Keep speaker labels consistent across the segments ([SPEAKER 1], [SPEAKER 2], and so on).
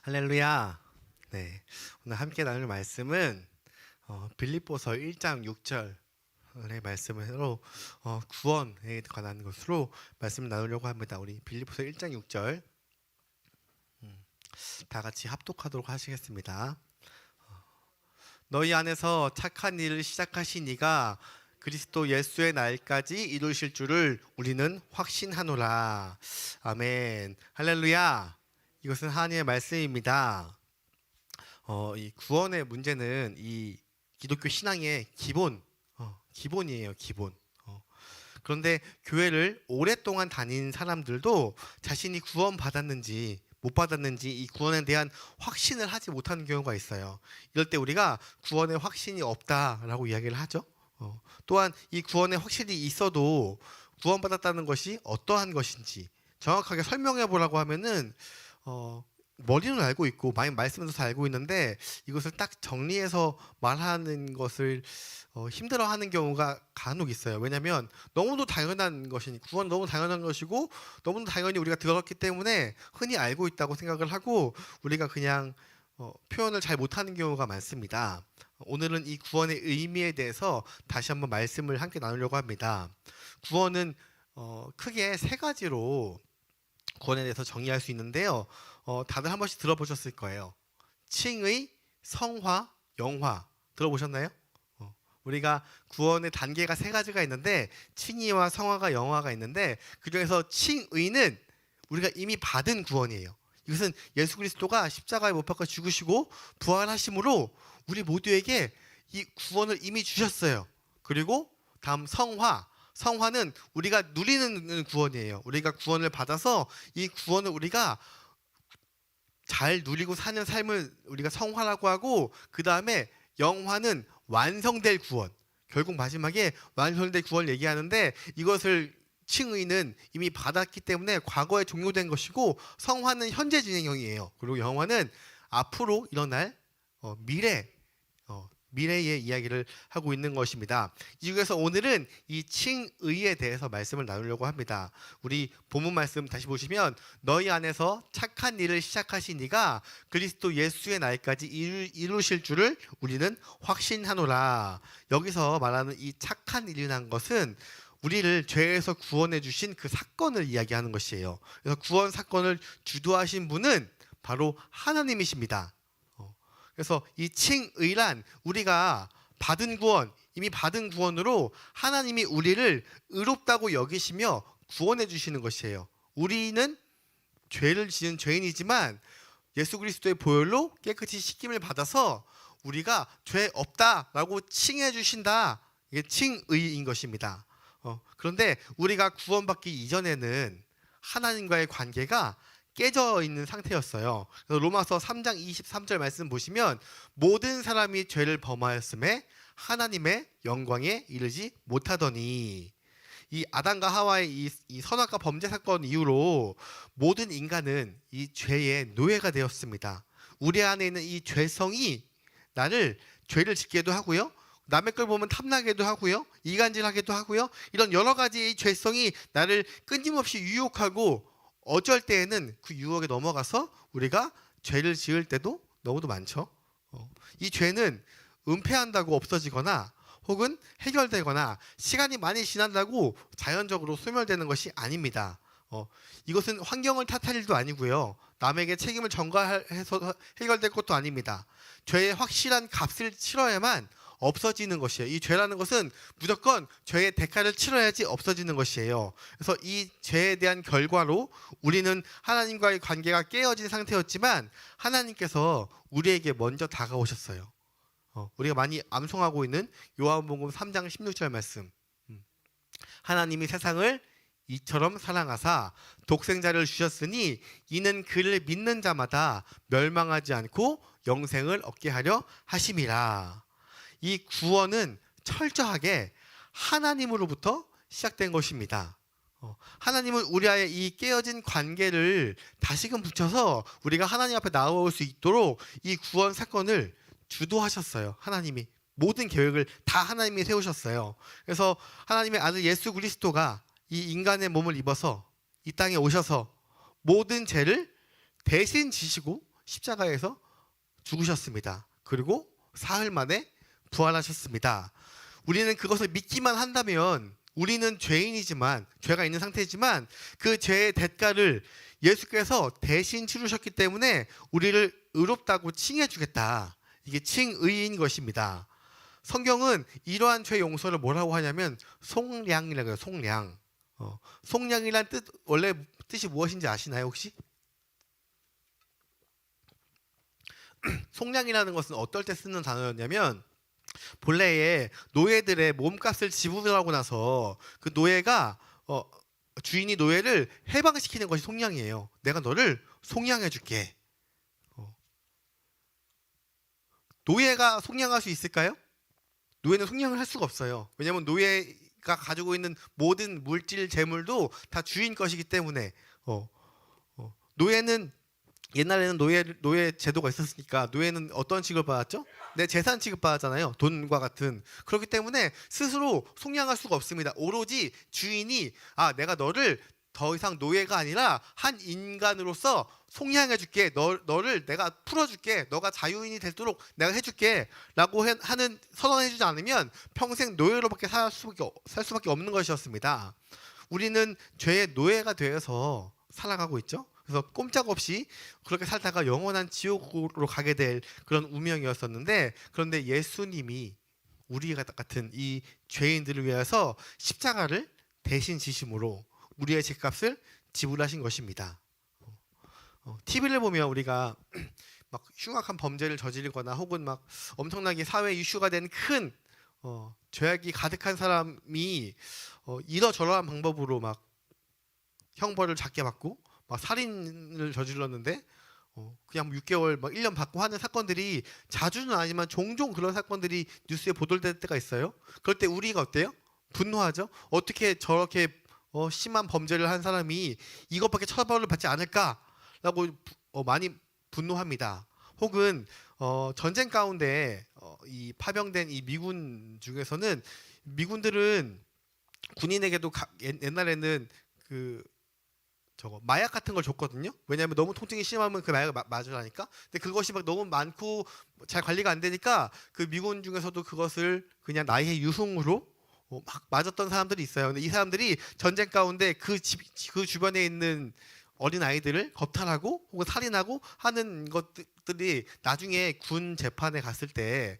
[SPEAKER 1] 할렐루야. 네, 오늘 함께 나눌 말씀은 빌립보서 1장 6절의 말씀으로 구원에 관한 것으로 말씀을 나누려고 합니다. 우리 빌립보서 1장 6절 다 같이 합독하도록 하시겠습니다. 너희 안에서 착한 일을 시작하신 이가 그리스도 예수의 날까지 이루실 줄을 우리는 확신하노라. 아멘. 할렐루야. 이것은 하나님의 말씀입니다. 이 구원의 문제는 이 기독교 신앙의 기본이에요, 기본. 그런데 교회를 오랫동안 다닌 사람들도 자신이 구원받았는지 못 받았는지 이 구원에 대한 확신을 하지 못하는 경우가 있어요. 이럴 때 우리가 구원의 확신이 없다라고 이야기를 하죠. 또한 이 구원의 확신이 있어도 구원받았다는 것이 어떠한 것인지 정확하게 설명해 보라고 하면은 머리는 알고 있고 많이 말씀에서 알고 있는데 이것을 딱 정리해서 말하는 것을 힘들어하는 경우가 간혹 있어요. 왜냐하면 너무도 당연한 것이니 구원 너무 당연한 것이고 너무도 당연히 우리가 들었기 때문에 흔히 알고 있다고 생각을 하고 우리가 그냥 표현을 잘 못하는 경우가 많습니다. 오늘은 이 구원의 의미에 대해서 다시 한번 말씀을 함께 나누려고 합니다. 구원은 크게 세 가지로 구원에 대해서 정의할 수 있는데요. 다들 한 번씩 들어보셨을 거예요. 칭의, 성화, 영화 들어보셨나요? 우리가 구원의 단계가 세 가지가 있는데 칭의와 성화가 영화가 있는데 그중에서 칭의는 우리가 이미 받은 구원이에요. 이것은 예수 그리스도가 십자가에 못 박혀 죽으시고 부활하심으로 우리 모두에게 이 구원을 이미 주셨어요. 그리고 다음 성화는 우리가 누리는 구원이에요. 우리가 구원을 받아서 이 구원을 우리가 잘 누리고 사는 삶을 우리가 성화라고 하고 그 다음에 영화는 완성될 구원. 결국 마지막에 완성될 구원을 얘기하는데 이것을 칭의는 이미 받았기 때문에 과거에 종료된 것이고 성화는 현재 진행형이에요. 그리고 영화는 앞으로 일어날 미래의 이야기를 하고 있는 것입니다. 이 중에서 오늘은 이 칭의에 대해서 말씀을 나누려고 합니다. 우리 본문 말씀 다시 보시면 너희 안에서 착한 일을 시작하신 이가 그리스도 예수의 날까지 이루실 줄을 우리는 확신하노라. 여기서 말하는 이 착한 일이라는 것은 우리를 죄에서 구원해 주신 그 사건을 이야기하는 것이에요. 그래서 구원 사건을 주도하신 분은 바로 하나님이십니다. 그래서 이 칭의란 우리가 받은 구원, 이미 받은 구원으로 하나님이 우리를 의롭다고 여기시며 구원해 주시는 것이에요. 우리는 죄를 지은 죄인이지만 예수 그리스도의 보혈로 깨끗이 씻김을 받아서 우리가 죄 없다라고 칭해 주신다. 이게 칭의인 것입니다. 그런데 우리가 구원받기 이전에는 하나님과의 관계가 깨져 있는 상태였어요. 그래서 로마서 3장 23절 말씀 보시면 모든 사람이 죄를 범하였음에 하나님의 영광에 이르지 못하더니 이 아담과 하와의 이 선악과 범죄 사건 이후로 모든 인간은 이 죄의 노예가 되었습니다. 우리 안에 있는 이 죄성이 나를 죄를 짓게도 하고요. 남의 걸 보면 탐나게도 하고요. 이간질하게도 하고요. 이런 여러 가지의 죄성이 나를 끊임없이 유혹하고 어쩔 때에는 그 유혹에 넘어가서 우리가 죄를 지을 때도 너무도 많죠. 이 죄는 은폐한다고 없어지거나 혹은 해결되거나 시간이 많이 지난다고 자연적으로 소멸되는 것이 아닙니다. 이것은 환경을 탓할 일도 아니고요. 남에게 책임을 전가해서 해결될 것도 아닙니다. 죄의 확실한 값을 치러야만 없어지는 것이에요. 이 죄라는 것은 무조건 죄의 대가를 치러야지 없어지는 것이에요. 그래서 이 죄에 대한 결과로 우리는 하나님과의 관계가 깨어진 상태였지만 하나님께서 우리에게 먼저 다가오셨어요. 우리가 많이 암송하고 있는 요한복음 3장 16절 말씀. 하나님이 세상을 이처럼 사랑하사 독생자를 주셨으니 이는 그를 믿는 자마다 멸망하지 않고 영생을 얻게 하려 하심이라. 이 구원은 철저하게 하나님으로부터 시작된 것입니다. 하나님은 우리와의 이 깨어진 관계를 다시금 붙여서 우리가 하나님 앞에 나올 수 있도록 이 구원 사건을 주도하셨어요. 하나님이 모든 계획을 다 하나님이 세우셨어요. 그래서 하나님의 아들 예수 그리스도가 이 인간의 몸을 입어서 이 땅에 오셔서 모든 죄를 대신 지시고 십자가에서 죽으셨습니다. 그리고 사흘 만에 부활하셨습니다. 우리는 그것을 믿기만 한다면 우리는 죄인이지만 죄가 있는 상태이지만 그 죄의 대가를 예수께서 대신 치르셨기 때문에 우리를 의롭다고 칭해 주겠다. 이게 칭의인 것입니다. 성경은 이러한 죄 용서를 뭐라고 하냐면 속량이라고 해요. 속량. 속량이란 뜻 원래 뜻이 무엇인지 아시나요 혹시? 속량이라는 것은 어떨 때 쓰는 단어였냐면 본래의 노예들의 몸값을 지불하고 나서 그 노예가 주인이 노예를 해방시키는 것이 속량이에요. 내가 너를 속량해 줄게. 노예가 속량할 수 있을까요? 노예는 속량을 할 수가 없어요. 왜냐하면 노예가 가지고 있는 모든 물질 재물도 다 주인 것이기 때문에 노예는 옛날에는 노예 제도가 있었으니까 노예는 어떤 취급을 받았죠? 내 재산 취급받았잖아요. 돈과 같은. 그렇기 때문에 스스로 속량할 수가 없습니다. 오로지 주인이 내가 너를 더 이상 노예가 아니라 한 인간으로서 속량해 줄게. 너를 내가 풀어줄게. 너가 자유인이 되도록 내가 해줄게. 라고 하는 선언해 주지 않으면 평생 노예로밖에 살 수밖에 없는 것이었습니다. 우리는 죄의 노예가 되어서 살아가고 있죠. 그래서 꼼짝없이 그렇게 살다가 영원한 지옥으로 가게 될 그런 운명이었었는데, 그런데 예수님이 우리 같은 이 죄인들을 위해서 십자가를 대신 지심으로 우리의 죄값을 지불하신 것입니다. TV를 보면 우리가 막 흉악한 범죄를 저지르거나 혹은 막 엄청나게 사회 이슈가 된 큰 죄악이 가득한 사람이 이러저러한 방법으로 막 형벌을 작게 받고 막 살인을 저질렀는데 그냥 6개월 막 1년 받고 하는 사건들이 자주는 아니지만 종종 그런 사건들이 뉴스에 보도될 때가 있어요. 그럴 때 우리가 어때요? 분노하죠. 어떻게 저렇게 심한 범죄를 한 사람이 이것밖에 처벌을 받지 않을까라고 많이 분노합니다. 혹은 전쟁 가운데 이 파병된 이 미군 중에서는 미군들은 군인에게도 옛날에는 그 마약 같은 걸 줬거든요. 왜냐하면 너무 통증이 심하면 그 마약을 맞으라니까. 근데 그것이 막 너무 많고 잘 관리가 안 되니까 그 미군 중에서도 그것을 그냥 나의 유흥으로 막 맞았던 사람들이 있어요. 근데 이 사람들이 전쟁 가운데 그 주변에 있는 어린 아이들을 겁탈하고 혹은 살인하고 하는 것들이 나중에 군 재판에 갔을 때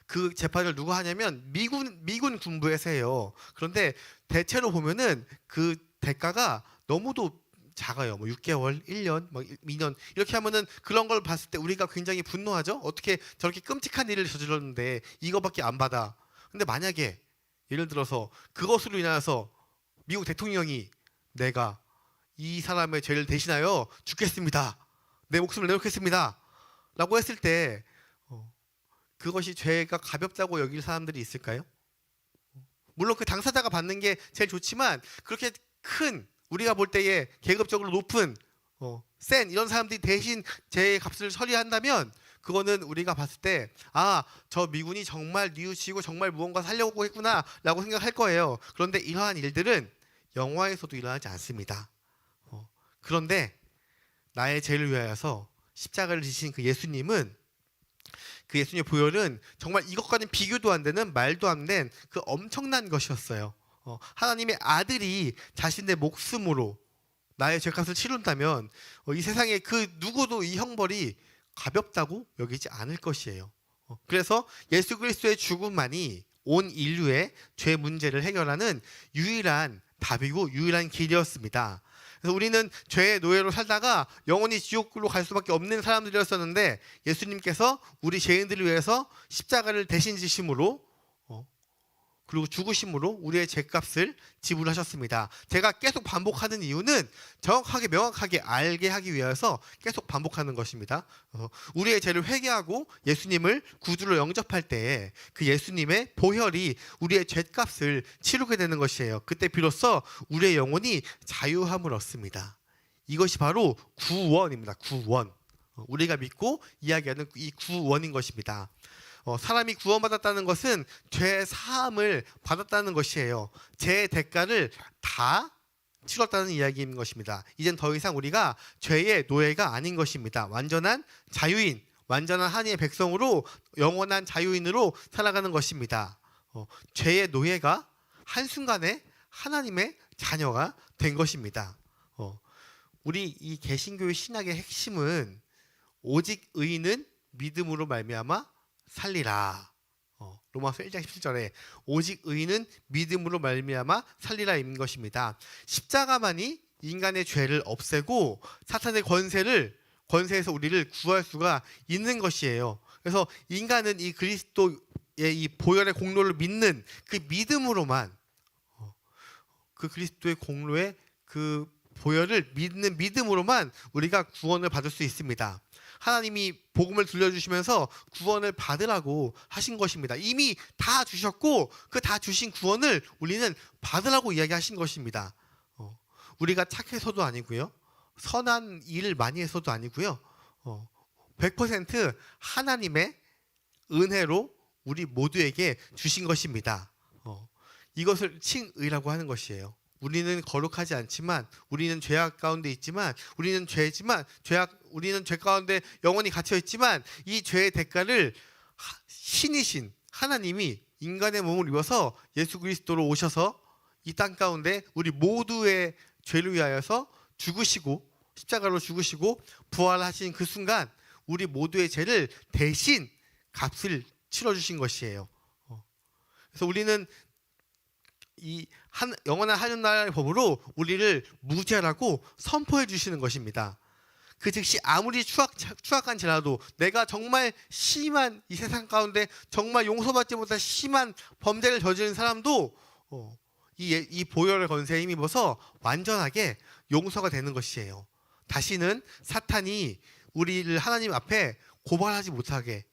[SPEAKER 1] 그 재판을 누가 하냐면 미군 군부에서 해요. 그런데 대체로 보면은 그 대가가 너무도 작아요. 뭐 6개월, 1년, 막 2년 이렇게 하면은 그런 걸 봤을 때 우리가 굉장히 분노하죠. 어떻게 저렇게 끔찍한 일을 저질렀는데 이거밖에 안 받아. 근데 만약에 예를 들어서 그것으로 인하여서 미국 대통령이 내가 이 사람의 죄를 대신하여 죽겠습니다. 내 목숨을 내놓겠습니다. 라고 했을 때 그것이 죄가 가볍다고 여길 사람들이 있을까요? 물론 그 당사자가 받는 게 제일 좋지만 그렇게 큰 우리가 볼 때에 계급적으로 높은 센 이런 사람들이 대신 제 값을 처리한다면 그거는 우리가 봤을 때 저 미군이 정말 뉘우치고 정말 무언가 살려고 했구나 라고 생각할 거예요. 그런데 이러한 일들은 영화에서도 일어나지 않습니다. 그런데 나의 죄를 위하여서 십자가를 지신 그 예수님은 그 예수님의 보혈은 정말 이것과는 비교도 안 되는 말도 안 된 그 엄청난 것이었어요. 하나님의 아들이 자신의 목숨으로 나의 죄값을 치른다면 이 세상에 그 누구도 이 형벌이 가볍다고 여기지 않을 것이에요. 그래서 예수 그리스도의 죽음만이 온 인류의 죄 문제를 해결하는 유일한 답이고 유일한 길이었습니다. 그래서 우리는 죄의 노예로 살다가 영원히 지옥으로 갈 수밖에 없는 사람들이었었는데 예수님께서 우리 죄인들을 위해서 십자가를 대신 지심으로 그리고 죽으심으로 우리의 죄값을 지불하셨습니다. 제가 계속 반복하는 이유는 정확하게 명확하게 알게 하기 위해서 계속 반복하는 것입니다. 우리의 죄를 회개하고 예수님을 구주로 영접할 때에 그 예수님의 보혈이 우리의 죄값을 치르게 되는 것이에요. 그때 비로소 우리의 영혼이 자유함을 얻습니다. 이것이 바로 구원입니다. 구원. 우리가 믿고 이야기하는 이 구원인 것입니다. 사람이 구원받았다는 것은 죄 사함을 받았다는 것이에요. 죄의 대가를 다 치렀다는 이야기인 것입니다. 이젠 더 이상 우리가 죄의 노예가 아닌 것입니다. 완전한 자유인, 완전한 하나님의 백성으로 영원한 자유인으로 살아가는 것입니다. 죄의 노예가 한순간에 하나님의 자녀가 된 것입니다. 우리 이 개신교의 신학의 핵심은 오직 의인은 믿음으로 말미암아 살리라. 로마서 1장 17절에 오직 의인은 믿음으로 말미암아 살리라인 것입니다. 십자가만이 인간의 죄를 없애고 사탄의 권세에서 우리를 구할 수가 있는 것이에요. 그래서 인간은 이 그리스도의 이 보혈의 공로를 믿는 그 믿음으로만, 그 그리스도의 공로의 그 보혈을 믿는 믿음으로만 우리가 구원을 받을 수 있습니다. 하나님이 복음을 들려주시면서 구원을 받으라고 하신 것입니다. 이미 다 주셨고 그 다 주신 구원을 우리는 받으라고 이야기하신 것입니다. 우리가 착해서도 아니고요, 선한 일을 많이 해서도 아니고요, 100% 하나님의 은혜로 우리 모두에게 주신 것입니다. 이것을 칭의라고 하는 것이에요. 우리는 거룩하지 않지만, 우리는 죄악 가운데 있지만, 우리는 죄 가운데 영원히 갇혀 있지만, 이 죄의 대가를 신이신 하나님이 인간의 몸을 입어서 예수 그리스도로 오셔서 이 땅 가운데 우리 모두의 죄를 위하여서 죽으시고, 십자가로 죽으시고 부활하신 그 순간 우리 모두의 죄를 대신 값을 치러주신 것이에요. 그래서 우리는 이 영원한 하늘나라의 법으로 우리를 무죄라고 선포해 주시는 것입니다. 그 즉시 아무리 추악한 죄라도, 내가 정말 심한 이 세상 가운데 정말 용서받지 못할 심한 범죄를 저지른 사람도 이 보혈의 권세에 힘입어서 완전하게 용서가 되는 것이에요. 다시는 사탄이 우리를 하나님 앞에 고발하지 못하게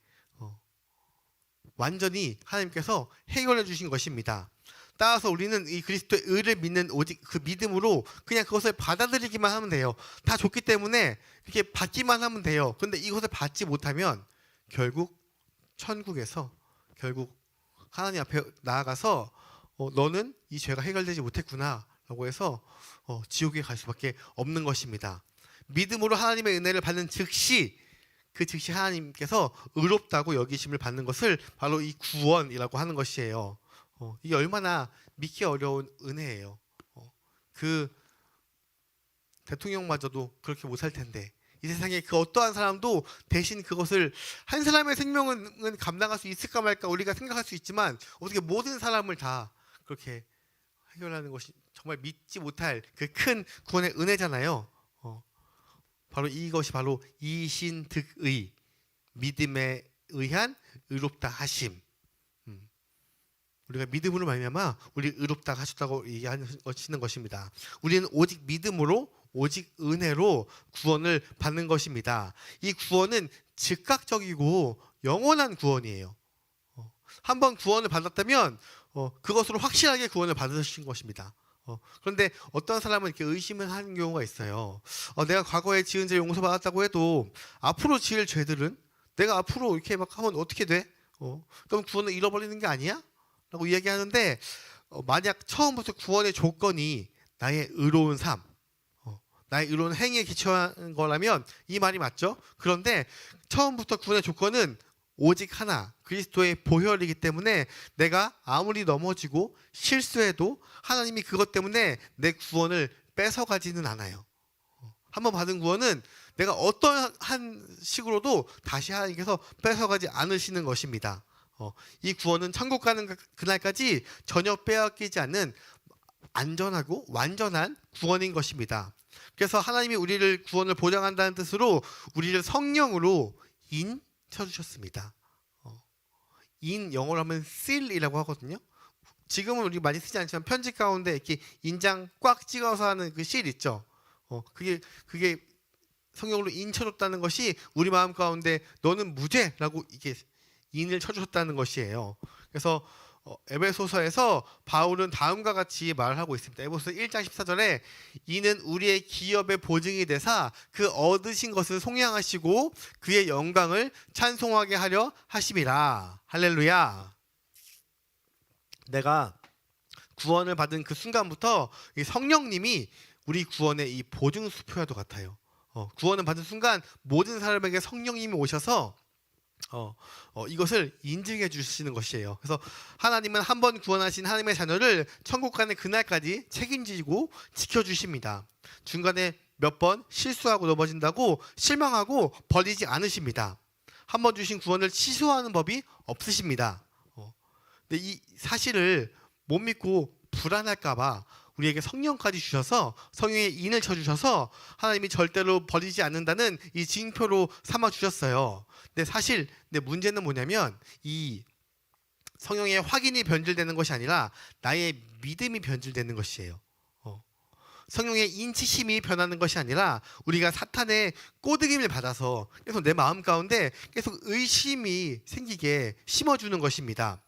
[SPEAKER 1] 완전히 하나님께서 해결해 주신 것입니다. 따라서 우리는 이 그리스도의 의를 믿는 오직 그 믿음으로 그냥 그것을 받아들이기만 하면 돼요. 다 좋기 때문에 이렇게 받기만 하면 돼요. 그런데 이것을 받지 못하면 결국 천국에서 결국 하나님 앞에 나아가서 너는 이 죄가 해결되지 못했구나 라고 해서 지옥에 갈 수밖에 없는 것입니다. 믿음으로 하나님의 은혜를 받는 즉시 하나님께서 의롭다고 여기심을 받는 것을 바로 이 구원이라고 하는 것이에요. 이게 얼마나 믿기 어려운 은혜예요. 그 대통령마저도 그렇게 못할 텐데, 이 세상에 그 어떠한 사람도 대신 그것을, 한 사람의 생명은 감당할 수 있을까 말까 우리가 생각할 수 있지만, 어떻게 모든 사람을 다 그렇게 해결하는 것이 정말 믿지 못할 그 큰 구원의 은혜잖아요. 바로 이것이 바로 이신득의, 믿음에 의한 의롭다 하심. 우리가 믿음으로 말미암아 우리 의롭다 하셨다고 얘기하시는 것입니다. 우리는 오직 믿음으로, 오직 은혜로 구원을 받는 것입니다. 이 구원은 즉각적이고 영원한 구원이에요. 한번 구원을 받았다면 그것으로 확실하게 구원을 받으신 것입니다. 그런데 어떤 사람은 이렇게 의심을 하는 경우가 있어요. 내가 과거에 지은 죄 용서받았다고 해도 앞으로 지을 죄들은 내가 앞으로 이렇게 막 하면 어떻게 돼? 그럼 구원을 잃어버리는 게 아니야? 라고 이야기하는데, 만약 처음부터 구원의 조건이 나의 의로운 삶, 나의 의로운 행위에 기초한 거라면 이 말이 맞죠? 그런데 처음부터 구원의 조건은 오직 하나, 그리스도의 보혈이기 때문에 내가 아무리 넘어지고 실수해도 하나님이 그것 때문에 내 구원을 뺏어가지는 않아요. 한번 받은 구원은 내가 어떠한 식으로도 다시 하나님께서 뺏어가지 않으시는 것입니다. 이 구원은 천국 가는 그날까지 전혀 빼앗기지 않는 안전하고 완전한 구원인 것입니다. 그래서 하나님이 우리를 구원을 보장한다는 뜻으로 우리를 성령으로 인쳐주셨습니다. 인 영어로 하면 seal이라고 하거든요. 지금은 우리 많이 쓰지 않지만 편지 가운데 이렇게 인장 꽉 찍어서 하는 그 실 있죠. 그게 성령으로 인쳐줬다는 것이 우리 마음 가운데 너는 무죄라고 이게 인을 쳐주셨다는 것이에요. 그래서 에베소서에서 바울은 다음과 같이 말을 하고 있습니다. 에베소서 1장 14절에 이는 우리의 기업의 보증이 되사 그 얻으신 것을 송양하시고 그의 영광을 찬송하게 하려 하심이라. 할렐루야. 내가 구원을 받은 그 순간부터 이 성령님이 우리 구원의 이 보증수표와도 같아요. 구원을 받은 순간 모든 사람에게 성령님이 오셔서 이것을 인증해 주시는 것이에요. 그래서 하나님은 한 번 구원하신 하나님의 자녀를 천국 가는 그날까지 책임지고 지켜주십니다. 중간에 몇 번 실수하고 넘어진다고 실망하고 버리지 않으십니다. 한 번 주신 구원을 취소하는 법이 없으십니다. 근데 이 사실을 못 믿고 불안할까봐 우리에게 성령까지 주셔서 성령의 인을 쳐주셔서 하나님이 절대로 버리지 않는다는 이 징표로 삼아 주셨어요. 근데 문제는 뭐냐면 이 성령의 확인이 변질되는 것이 아니라 나의 믿음이 변질되는 것이에요. 성령의 인치심이 변하는 것이 아니라 우리가 사탄의 꼬드김을 받아서 계속 내 마음 가운데 계속 의심이 생기게 심어주는 것입니다.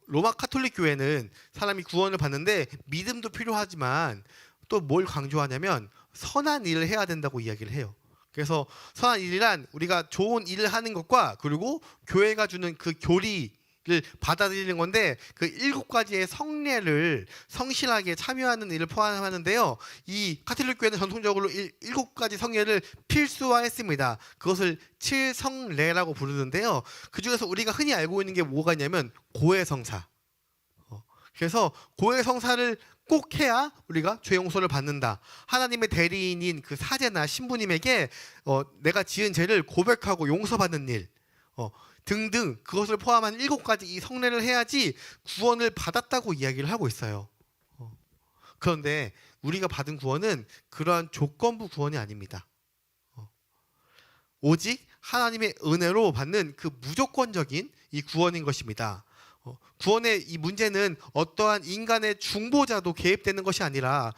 [SPEAKER 1] 로마 카톨릭 교회는 사람이 구원을 받는데 믿음도 필요하지만 또 뭘 강조하냐면 선한 일을 해야 된다고 이야기를 해요. 그래서 선한 일이란 우리가 좋은 일을 하는 것과 그리고 교회가 주는 그 교리를 받아들이는 건데 그 7가지의 성례를 성실하게 참여하는 일을 포함하는데요. 이 카톨릭 교회는 전통적으로 7가지 성례를 필수화했습니다. 그것을 7성례라고 부르는데요. 그중에서 우리가 흔히 알고 있는 게 뭐가 있냐면 고해성사. 그래서 고해성사를 꼭 해야 우리가 죄 용서를 받는다. 하나님의 대리인인 그 사제나 신부님에게 내가 지은 죄를 고백하고 용서받는 일 등등 그것을 포함한 7가지 이 성례를 해야지 구원을 받았다고 이야기를 하고 있어요. 그런데 우리가 받은 구원은 그러한 조건부 구원이 아닙니다. 오직 하나님의 은혜로 받는 그 무조건적인 이 구원인 것입니다. 구원의 이 문제는 어떠한 인간의 중보자도 개입되는 것이 아니라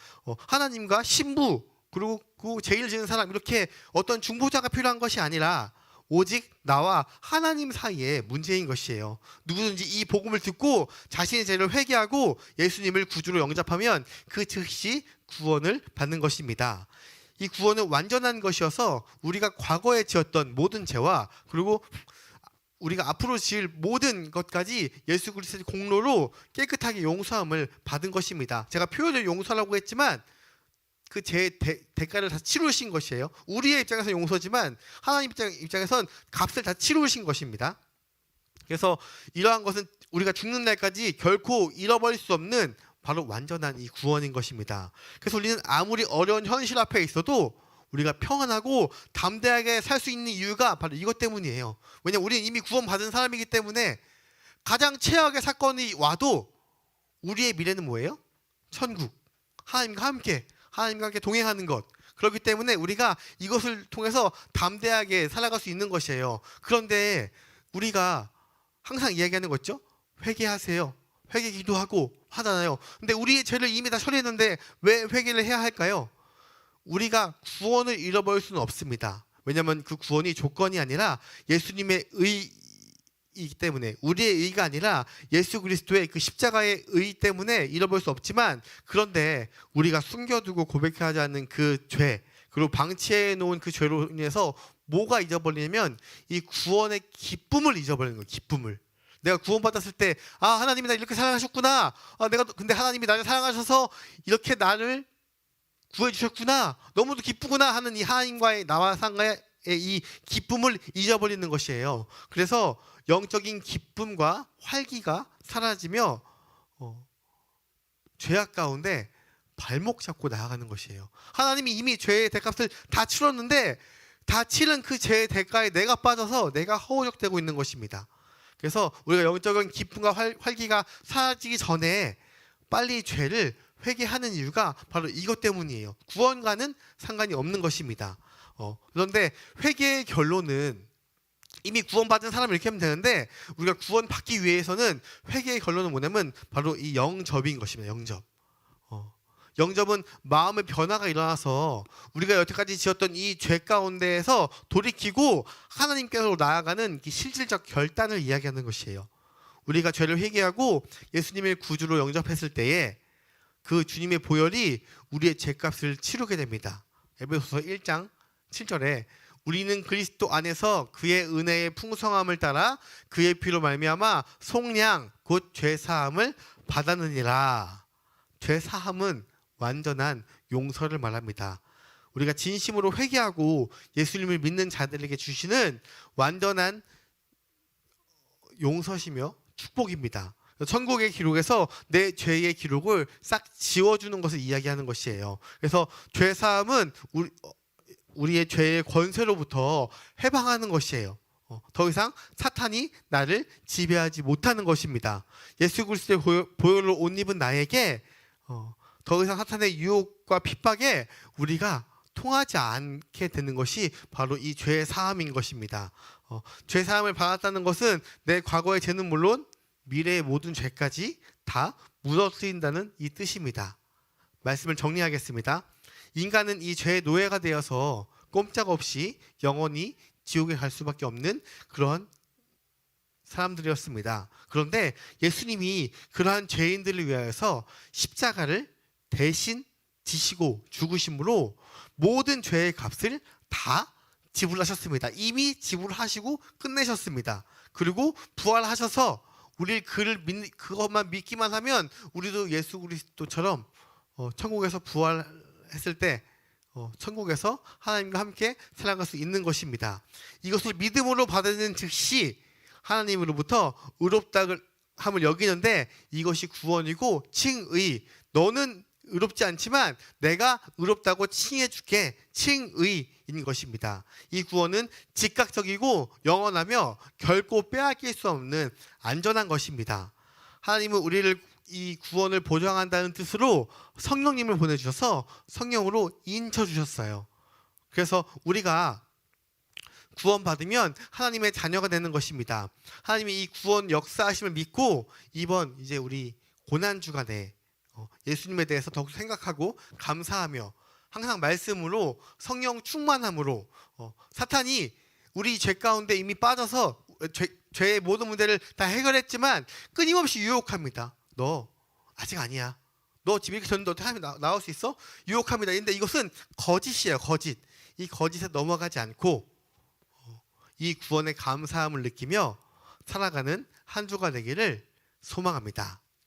[SPEAKER 1] 하나님과 신부 그리고 그 죄를 지은 사람 이렇게 어떤 중보자가 필요한 것이 아니라 오직 나와 하나님 사이의 문제인 것이에요. 누구든지 이 복음을 듣고 자신의 죄를 회개하고 예수님을 구주로 영접하면 그 즉시 구원을 받는 것입니다. 이 구원은 완전한 것이어서 우리가 과거에 지었던 모든 죄와 그리고 우리가 앞으로 지을 모든 것까지 예수 그리스도의 공로로 깨끗하게 용서함을 받은 것입니다. 제가 표현을 용서라고 했지만 그 제 대가를 다 치르신 것이에요. 우리의 입장에서 용서지만 하나님 입장에선 값을 다 치르신 것입니다. 그래서 이러한 것은 우리가 죽는 날까지 결코 잃어버릴 수 없는 바로 완전한 이 구원인 것입니다. 그래서 우리는 아무리 어려운 현실 앞에 있어도 우리가 평안하고 담대하게 살 수 있는 이유가 바로 이것 때문이에요. 왜냐하면 우리는 이미 구원받은 사람이기 때문에 가장 최악의 사건이 와도 우리의 미래는 뭐예요? 천국, 하나님과 함께 동행하는 것. 그렇기 때문에 우리가 이것을 통해서 담대하게 살아갈 수 있는 것이에요. 그런데 우리가 항상 이야기하는 거 있죠? 회개하세요. 회개 기도하고 하잖아요. 근데 우리의 죄를 이미 다 처리했는데 왜 회개를 해야 할까요? 우리가 구원을 잃어버릴 수는 없습니다. 왜냐하면 그 구원이 조건이 아니라 예수님의 의이기 때문에 우리의 의가 아니라 예수 그리스도의 그 십자가의 의 때문에 잃어버릴 수 없지만 그런데 우리가 숨겨두고 고백하지 않는 그 죄 그리고 방치해 놓은 그 죄로 인해서 뭐가 잊어버리냐면 이 구원의 기쁨을 잊어버리는 거예요. 기쁨을. 내가 구원받았을 때 하나님이 나 이렇게 사랑하셨구나. 근데 하나님이 나를 사랑하셔서 이렇게 나를 구해주셨구나. 너무도 기쁘구나 하는 이 하나님과의 나와 상가의 이 기쁨을 잊어버리는 것이에요. 그래서 영적인 기쁨과 활기가 사라지며 죄악 가운데 발목 잡고 나아가는 것이에요. 하나님이 이미 죄의 대값을 다 치렀는데 다 치른 그 죄의 대가에 내가 빠져서 내가 허우적대고 있는 것입니다. 그래서 우리가 영적인 기쁨과 활기가 사라지기 전에 빨리 죄를 회개하는 이유가 바로 이것 때문이에요. 구원과는 상관이 없는 것입니다. 그런데 회개의 결론은 이미 구원받은 사람을 이렇게 하면 되는데 우리가 구원받기 위해서는 회개의 결론은 뭐냐면 바로 이 영접인 것입니다. 영접은 마음의 변화가 일어나서 우리가 여태까지 지었던 이 죄 가운데에서 돌이키고 하나님께로 나아가는 실질적 결단을 이야기하는 것이에요. 우리가 죄를 회개하고 예수님의 구주로 영접했을 때에 그 주님의 보혈이 우리의 죄값을 치르게 됩니다. 에베소서 1장 7절에 우리는 그리스도 안에서 그의 은혜의 풍성함을 따라 그의 피로 말미암아 속량 곧 죄 사함을 받았느니라. 죄 사함은 완전한 용서를 말합니다. 우리가 진심으로 회개하고 예수님을 믿는 자들에게 주시는 완전한 용서시며 축복입니다. 천국의 기록에서 내 죄의 기록을 싹 지워주는 것을 이야기하는 것이에요. 그래서 죄 사함은 우리의 죄의 권세로부터 해방하는 것이에요. 더 이상 사탄이 나를 지배하지 못하는 것입니다. 예수 그리스도의 보혈을 옷 입은 나에게 더 이상 사탄의 유혹과 핍박에 우리가 통하지 않게 되는 것이 바로 이 죄 사함인 것입니다. 죄 사함을 받았다는 것은 내 과거의 죄는 물론 미래의 모든 죄까지 다 무너뜨린다는 이 뜻입니다. 말씀을 정리하겠습니다. 인간은 이 죄의 노예가 되어서 꼼짝없이 영원히 지옥에 갈 수밖에 없는 그런 사람들이었습니다. 그런데 예수님이 그러한 죄인들을 위하여서 십자가를 대신 지시고 죽으심으로 모든 죄의 값을 다 지불하셨습니다. 이미 지불하시고 끝내셨습니다. 그리고 부활하셔서 우리 그것만 믿기만 하면 우리도 예수 그리스도처럼 천국에서 부활했을 때 천국에서 하나님과 함께 살아갈 수 있는 것입니다. 이것을 믿음으로 받는 즉시 하나님으로부터 의롭다 함을 여기는데 이것이 구원이고 칭의. 너는 의롭지 않지만 내가 의롭다고 칭해줄게. 칭의인 것입니다. 이 구원은 즉각적이고 영원하며 결코 빼앗길 수 없는 안전한 것입니다. 하나님은 우리를 이 구원을 보장한다는 뜻으로 성령님을 보내주셔서 성령으로 인쳐주셨어요. 그래서 우리가 구원받으면 하나님의 자녀가 되는 것입니다. 하나님이 이 구원 역사하심을 믿고 이번 이제 우리 고난주간에 예수님에 대해서 더욱 생각하고 감사하며 항상 말씀으로 성령 충만함으로 사탄이 우리 죄 가운데 이미 빠져서 죄의 모든 문제를 다 해결했지만 끊임없이 유혹합니다. 너 아직 아니야. 너 지금 이렇게 졌는데 어떻게 하면 나올 수 있어? 유혹합니다. 근데 이것은 거짓이에요. 거짓. 이 거짓에 넘어가지 않고 이 구원의 감사함을 느끼며 살아가는 한 주가 되기를 소망합니다.